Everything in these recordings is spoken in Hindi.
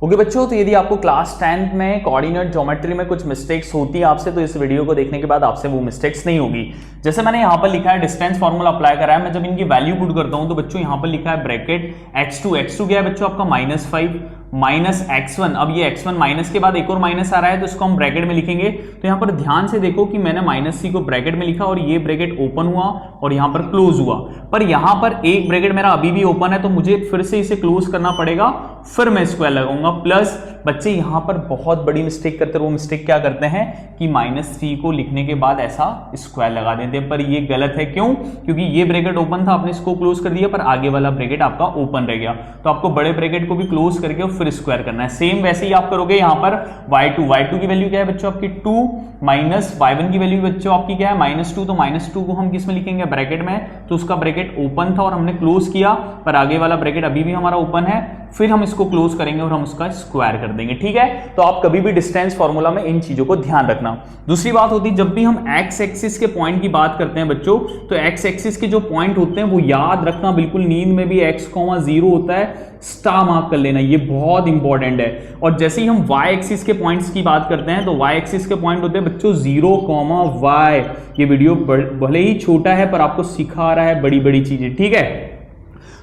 ओके बच्चों, तो यदि आपको क्लास 10th में कोऑर्डिनेट ज्योमेट्री में कुछ मिस्टेक्स होती है आपसे, तो इस वीडियो को देखने के बाद आपसे वो मिस्टेक्स नहीं होगी। जैसे मैंने यहाँ पर लिखा है डिस्टेंस फार्मूला अप्लाई करा है, मैं जब इनकी वैल्यू पुट करता हूँ तो बच्चों यहाँ पर लिखा है ब्रैकेट x2 क्या है बच्चों आपका -5 माइनस x1। अब ये x1 माइनस के बाद एक और माइनस आ रहा है तो इसको हम ब्रैकेट में लिखेंगे। तो यहाँ पर ध्यान से देखो कि मैंने -c को ब्रैकेट में लिखा और ये ब्रैकेट ओपन हुआ और यहाँ पर क्लोज हुआ, पर यहाँ पर एक ब्रैकेट मेरा अभी भी ओपन है तो मुझे फिर से इसे क्लोज करना पड़ेगा, फिर मैं स्क्वायर लगाऊंगा। प्लस बच्चे यहाँ पर बहुत बड़ी मिस्टेक करते हैं, वो मिस्टेक क्या करते हैं कि -c को लिखने के बाद ऐसा स्क्वायर लगा देते हैं, पर ये गलत है। क्यों? क्योंकि ये ब्रैकेट ओपन था, आपने इसको क्लोज कर दिया, पर आगे वाला ब्रैकेट आपका ओपन रह गया, तो आपको बड़े ब्रैकेट को भी क्लोज करके फिर स्क्वायर करना है। सेम वैसे ही आप करोगे यहाँ पर y2 की वैल्यू क्या है बच्चों आपकी 2 माइनस y1 की वैल्यू बच्चों आपकी क्या है -2, तो -2 को हम किस में लिखेंगे ब्रैकेट में, तो उसका ब्रैकेट ओपन था और हमने क्लोज किया, पर आगे वाला ब्रैकेट अभी भी हमारा ओपन है, फिर हम इसको क्लोज करेंगे और हम उसका स्क्वायर कर देंगे। ठीक है, तो आप कभी भी डिस्टेंस फॉर्मूला में इन चीजों को ध्यान रखना। दूसरी बात होती है जब भी हम एक्स एक्सिस के पॉइंट की बात करते हैं बच्चों, तो एक्स एक्सिस के जो पॉइंट होते हैं वो याद रखना बिल्कुल, नींद में भी x,0 होता है, स्टार मार्क कर लेना, ये बहुत इंपॉर्टेंट है। और जैसे ही हम y एक्सिस के पॉइंट्स की बात करते हैं तो y एक्सिस के पॉइंट होते हैं बच्चों 0, y। ये वीडियो भले ही छोटा है पर आपको सिखा रहा है बड़ी बड़ी चीजें। ठीक है,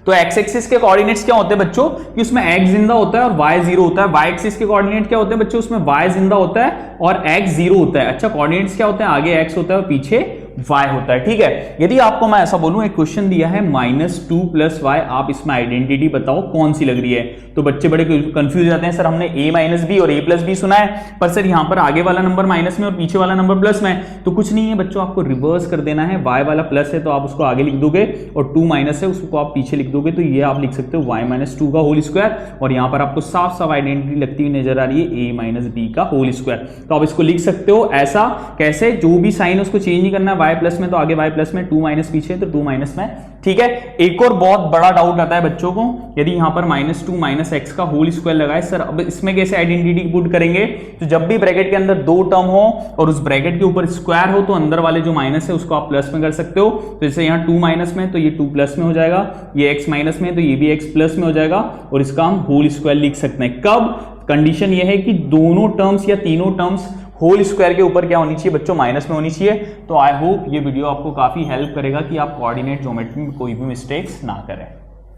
तो x एक्सिस के कोऑर्डिनेट्स क्या होते हैं बच्चों कि उसमें x जिंदा होता है और y 0 होता है। y एक्सिस के कोऑर्डिनेट क्या होते हैं बच्चों, उसमें y जिंदा होता है और x 0 होता है। अच्छा, कोऑर्डिनेट्स क्या होते हैं, आगे x होता है और पीछे y होता है। ठीक है, यदि आपको मैं ऐसा बोलूं, एक क्वेश्चन दिया है -2 + y, आप इसमें आइडेंटिटी बताओ कौन सी लग रही है, तो बच्चे बड़े कंफ्यूज जाते हैं, सर हमने a - b और a + b सुना है, पर सर यहाँ पर आगे वाला नंबर माइनस में और पीछे वाला नंबर प्लस में। तो कुछ नहीं है बच्चों, आपको रिवर्स कर देना है, y वाला प्लस है तो आप उसको आगे लिख दोगे और 2 माइनस है उसको आप पीछे लिख दोगे, तो ये आप लिख सकते हो y - 2 का होल स्क्वायर, और यहाँ पर आपको साफ साफ आइडेंटिटी लगती हुई नजर आ रही है a - b का होल स्क्वायर। तो आप इसको लिख सकते हो ऐसा, कैसे, जो भी साइन है उसको चेंज नहीं करना है, y प्लस में तो आगे y प्लस में, 2 माइनस पीछे तो 2 माइनस में। ठीक है, एक और बहुत बड़ा डाउट आता है बच्चों को, यदि यहाँ पर -2 - x का होल स्क्वायर लगाए, सर अब इसमें कैसे आइडेंटिटी पुट करेंगे, तो जब भी ब्रैकेट के अंदर 2 टर्म हो और उस ब्रैकेट के ऊपर स्क्वायर हो तो अंदर वाले जो माइनस है उसको आप प्लस में कर सकते हो। तो जैसे यहाँ 2 माइनस में तो ये 2 प्लस में हो जाएगा, ये x माइनस में तो ये भी x प्लस में हो जाएगा, और इसका हम होल स्क्वायर लिख सकते हैं। कब? कंडीशन ये है कि दोनों टर्म्स या तीनों टर्म्स होल स्क्वायर के ऊपर क्या होनी चाहिए बच्चों, माइनस में होनी चाहिए। तो आई होप ये वीडियो आपको काफी हेल्प करेगा कि आप कोऑर्डिनेट ज्योमेट्री में कोई भी मिस्टेक्स ना करें।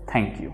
Thank you.